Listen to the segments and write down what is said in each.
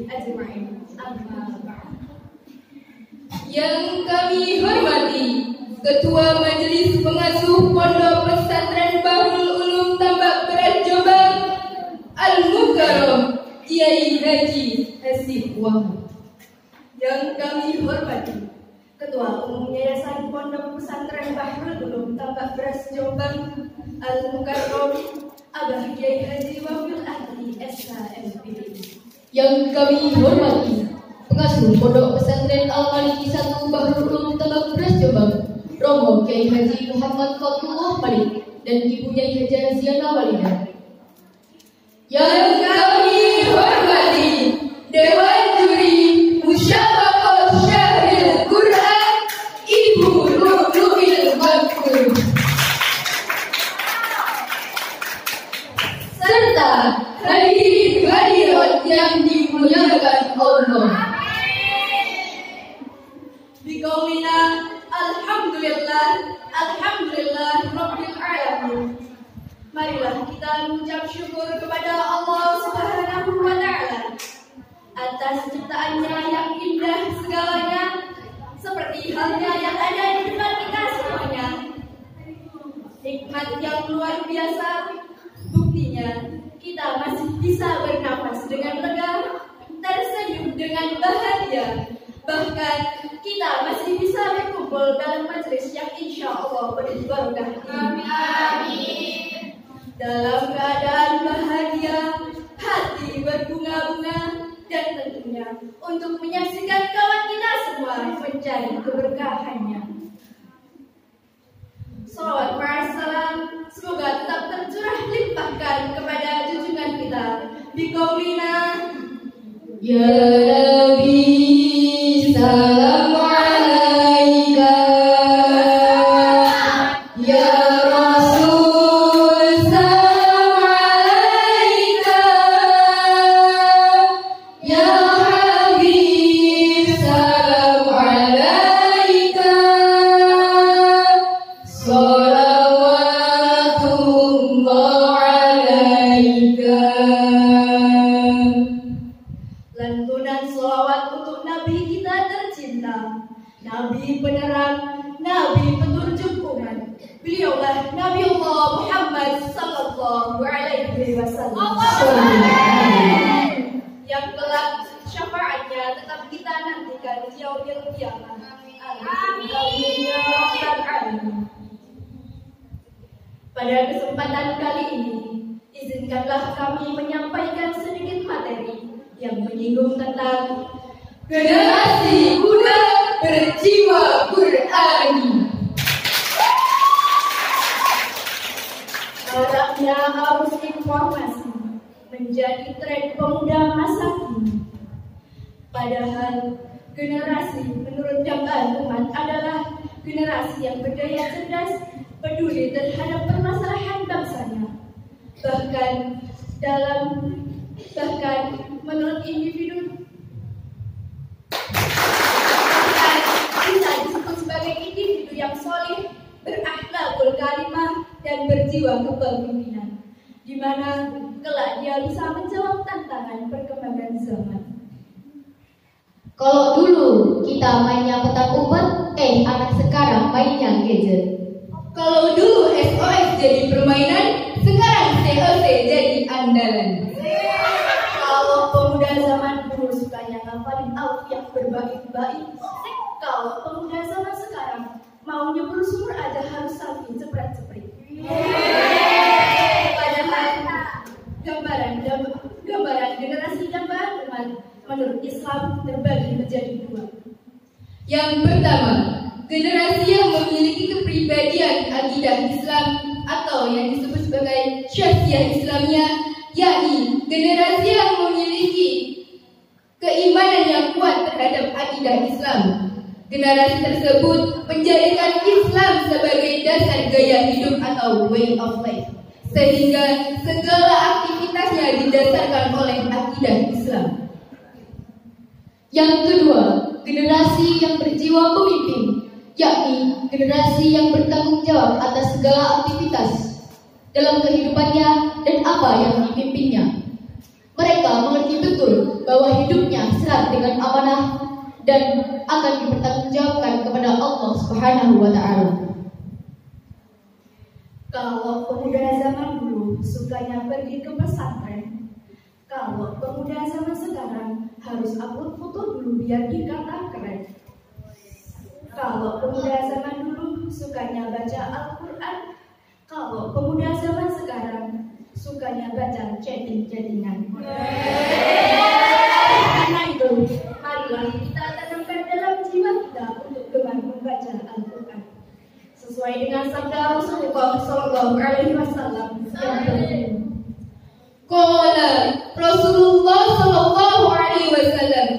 أجمعين. أما بعد. Yang kami hormati Ketua Majelis Pengasuh Pondok Pesantren Bahrul Ulum Tambak Beras Jombang Al-Mukarram Kiai Haji Hasib Wahab. Yang kami hormati Ketua Umum Yayasan Pondok Pesantren Bahrul Ulum Tambak Beras Jombang Al-Mukarram Abah Kiai Haji Wafil Ahli SHMP. Yang kami hormati Pengasuh Pondok Pesantren Al-Maliki 1 Bahrul Ulum Tambak Beras Jombang Romo Kiai Haji Muhammad Fatullah Malik dan Ibu Nyai Haja Ziana Walidah. Yang kami hormati Dewan Juri Musyawarah Syahril Quran Ibu Nurul Makmur serta hadirin hadirat yang dimuliakan Allah. Biqaulina alhamdulillah rabbil alamin. Marilah kita mengucap syukur kepada Allah Subhanahu wa taala atas ciptaannya yang indah segalanya, seperti halnya yang ada di depan kita semuanya. Nikmat yang luar biasa, buktinya kita masih bisa bernafas dengan lega, tersenyum dengan bahagia. Bahkan kita masih bisa berkumpul dalam majelis yang insya Allah penuh barokah. Amin. Dalam keadaan bahagia, hati berbunga-bunga, dan tentunya untuk menyaksikan kawan kita semua mencari keberkahannya. Salawat para salam semoga tetap tercurah limpahkan kepada junjungan kita. Biqaulina Ya Rabbi salam alaika Ya Rasul salam alaika Ya Habib salam alaika Salawatullah alaika. Lantunan sholawat untuk Nabi kita tercinta, Nabi penerang, Nabi petunjuk umat. Beliaulah Nabi Allah Muhammad Sallallahu Alaihi Wasallam yang kelak syafaatnya tetap kita nantikan di yaumil qiyamah. Amin ya rabbal alamin. Pada kesempatan kali ini, izinkanlah kami menyampaikan sedikit materi yang menyinggung tentang Generasi muda berjiwa Qur'ani. Maraknya arus informasi menjadi tren pemuda masa kini. Padahal generasi menurut dambaan umat adalah generasi yang berdaya cerdas, peduli terhadap permasalahan bangsanya. Bahkan menurut individu bisa disebut sebagai individu yang solih, berakhlakul karimah, dan berjiwa kepemimpinan, di mana kelak dia bisa menjawab tantangan perkembangan zaman. Kalau dulu kita mainnya petak umpet, anak sekarang mainnya gadget. Kalau dulu SOS jadi permainan, sekarang COC jadi andalan. Kalau pemuda zaman dulu sukanya ngafalin alfiah berbaik-baik, kalau pemuda zaman sekarang mau nyebur sumur aja harus selfie cepret-cepret. Padahal gambaran generasi dambaan umat menurut Islam terbagi menjadi dua. Yang pertama, generasi yang memiliki kepribadian akidah Islam atau yang disebut sebagai syakhsiyah Islamiyah, yakni generasi yang memiliki keimanan yang kuat terhadap akidah Islam. Generasi tersebut menjadikan Islam sebagai dasar gaya hidup atau way of life, sehingga segala aktivitasnya didasarkan oleh akidah Islam. Yang kedua, generasi yang berjiwa pemimpin, yakni generasi yang bertanggung jawab atas segala aktivitas dalam kehidupannya dan apa yang dipimpinnya. Mereka mengerti betul bahwa hidupnya serat dengan amanah dan akan dipertanggungjawabkan kepada Allah Subhanahu wa Ta'ala. Kalau pemuda zaman dulu sukanya pergi ke pesantren, kalau pemuda zaman sekarang harus upload foto dulu biar dikata keren. Kalau pemuda zaman dulu sukanya baca Al-Quran, kalau pemuda zaman sekarang sukanya baca chatting-chattingan. Karena itu, marilah kita tanamkan dalam jiwa kita untuk gemar membaca Al-Quran sesuai dengan sabda Rasulullah Sallallahu Alaihi Wasallam yang berbunyi, Qala Rasulullah Sallallahu Alaihi Wasallam,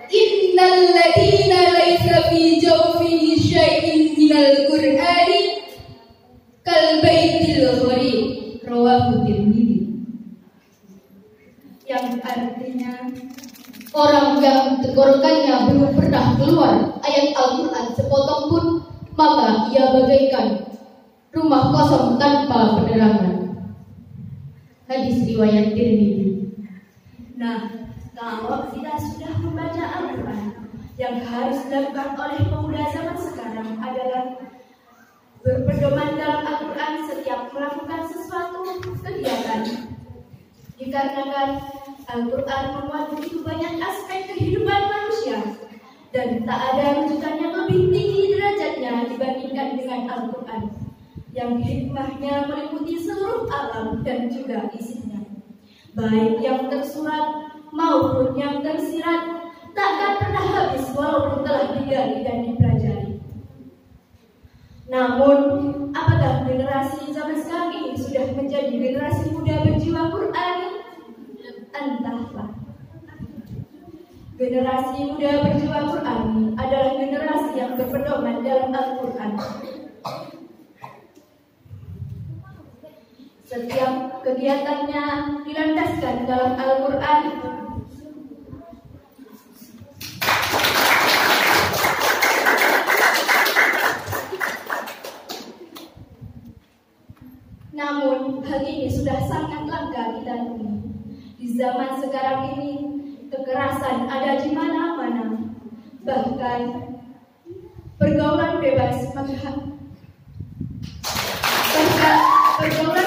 Innal ladina laisa fi jawfihi syai'in minal Qur'ani kal baitil gharib, rawahu Tirmidzi. yang artinya Orang yang tenggorokannya belum pernah keluar ayat Al-Quran sepotong pun, maka ia bagaikan rumah kosong tanpa penerangan. Hadis riwayat Tirmidzi. Nah, kalau kita sudah membaca Al-Quran, yang harus dilakukan oleh pemuda zaman sekarang adalah berpedoman dalam Al-Quran setiap melakukan sesuatu kegiatan. Dikarenakan Al-Quran memuat begitu banyak aspek kehidupan manusia, dan tak ada rujukan yang lebih tinggi derajatnya dibandingkan dengan Al-Quran, yang hikmahnya meliputi seluruh alam dan juga isinya, baik yang tersurat maupun yang tersirat, takkan pernah habis walaupun telah digali dan dipelajari. Namun, apakah generasi zaman sekarang ini sudah menjadi generasi muda berjiwa Qur'ani? Entahlah. Generasi muda berjiwa Qur'ani adalah generasi yang berpedoman dalam Al-Quran. Setiap kegiatannya dilandaskan dalam Al-Quran. Namun, hal ini sudah sangat langka kita temui. Di zaman sekarang ini, kekerasan ada di mana-mana. Bahkan, pergaulan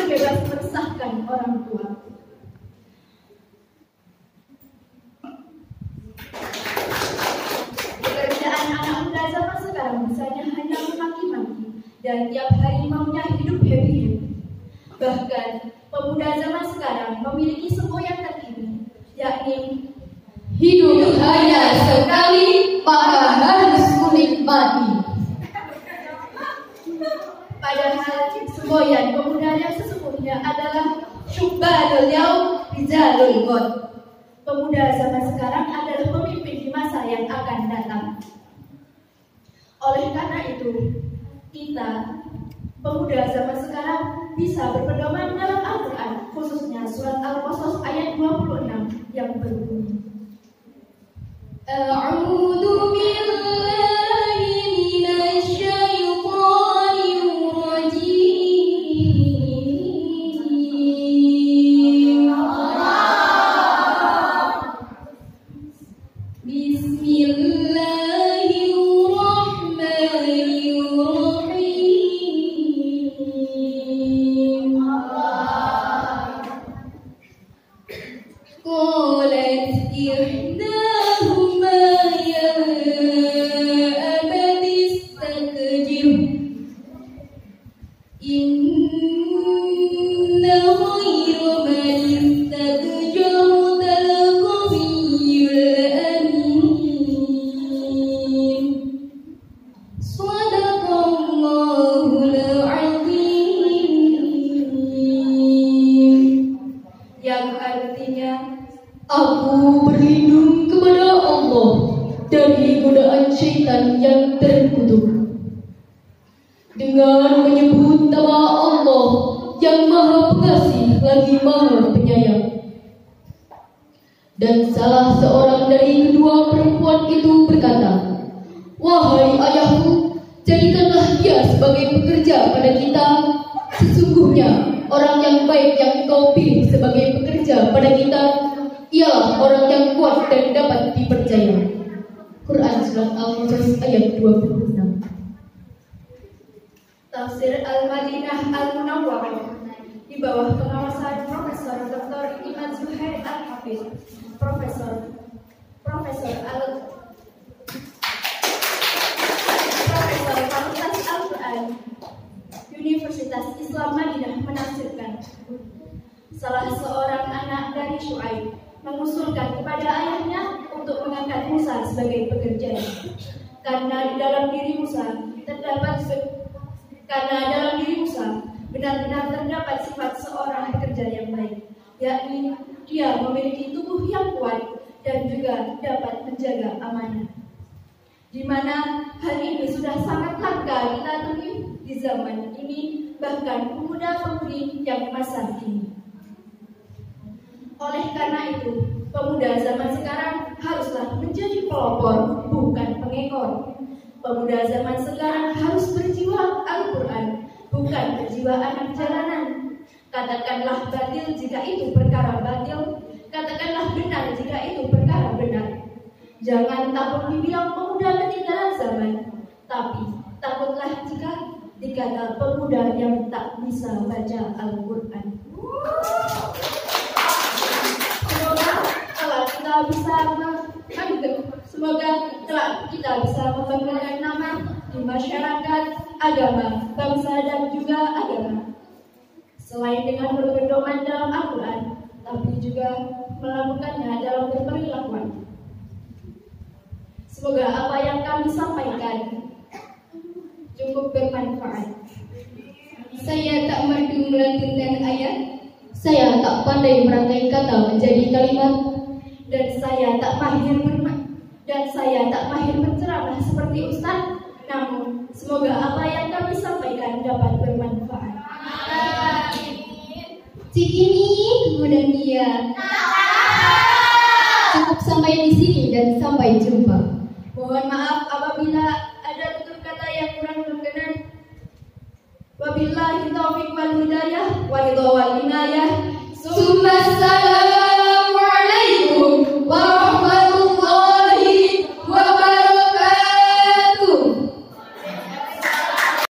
bebas meresahkan orang tua. Pekerjaan anak muda zaman sekarang misalnya hanya memaki-maki dan tiap hari maunya hidup happy-happy. Bahkan pemuda zaman sekarang memiliki semboyan terkini, yakni Hidup hanya sekali, maka harus menikmati. Padahal semboyan pemuda yang sesungguhnya adalah syubbanul yaum rizalul ghad. Pemuda zaman sekarang adalah pemimpin di masa yang akan datang. Oleh karena itu, kita pemuda zaman sekarang bisa berpedoman dalam Al-Quran, khususnya surat Al-Qasas ayat 26 yang berbunyi, A'udzu billahi minasy syaithanir rajim. Bismillahirrahmanirrahim. Qalat ihdahuma ya abati istakjir inna khayra man istakjarta al-qawiyyul amin. Shadaqallahul azim. yang artinya Aku berlindung kepada Allah dari godaan syaitan yang terkutuk. Dengan menyebut nama Allah yang Maha Pengasih lagi Maha Penyayang. Dan salah seorang dari kedua perempuan itu berkata, Wahai ayahku, jadikanlah dia sebagai pekerja pada kita. Sesungguhnya orang yang baik yang engkau pilih sebagai pekerja pada kita Ialah orang yang kuat dan dapat dipercaya. Quran Surat Al-Qasas ayat 26. Tafsir Al-Madinah Al-Munawwarah di bawah pengawasan Profesor Dr. Iman Zuhair Al-Hafiz, Profesor Fakultas Al-Quran Universitas Islam Madinah menafsirkan, salah seorang anak dari Syuaib mengusulkan kepada ayahnya untuk mengangkat Musa sebagai pekerja, karena dalam diri Musa benar-benar terdapat sifat seorang pekerja yang baik, yakni dia memiliki tubuh yang kuat dan juga dapat menjaga amanah, di mana hal ini sudah sangat langka kita temui di zaman ini, bahkan pemuda-pemudi yang masa kini. Oleh karena itu, pemuda zaman sekarang haruslah menjadi pelopor, bukan pengekor. Pemuda zaman sekarang harus berjiwa Al-Quran, bukan berjiwa anak jalanan. Katakanlah batil jika itu perkara batil, katakanlah benar jika itu perkara benar. Jangan takut dibilang pemuda ketinggalan zaman, tapi takutlah jika dikata pemuda yang tak bisa baca Al-Quran. Semoga kita bisa membanggakan nama di masyarakat, agama, bangsa dan juga agama. Selain dengan berpedoman dalam Al-Quran, tapi juga melakukannya dalam berperilakuan. Semoga apa yang kami sampaikan cukup bermanfaat. Saya tak merdu melantunkan ayat, saya tak pandai merangkai kata menjadi kalimat, dan saya tak mahir berceramah seperti Ustaz. Namun semoga apa yang kami sampaikan dapat bermanfaat. Cik ini kemudian dia. Cukup sampai di sini dan sampai jumpa. Mohon maaf apabila ada tutur kata yang kurang berkenan. Wabillahi taufiq wal hidayah wa ridha wal inayah.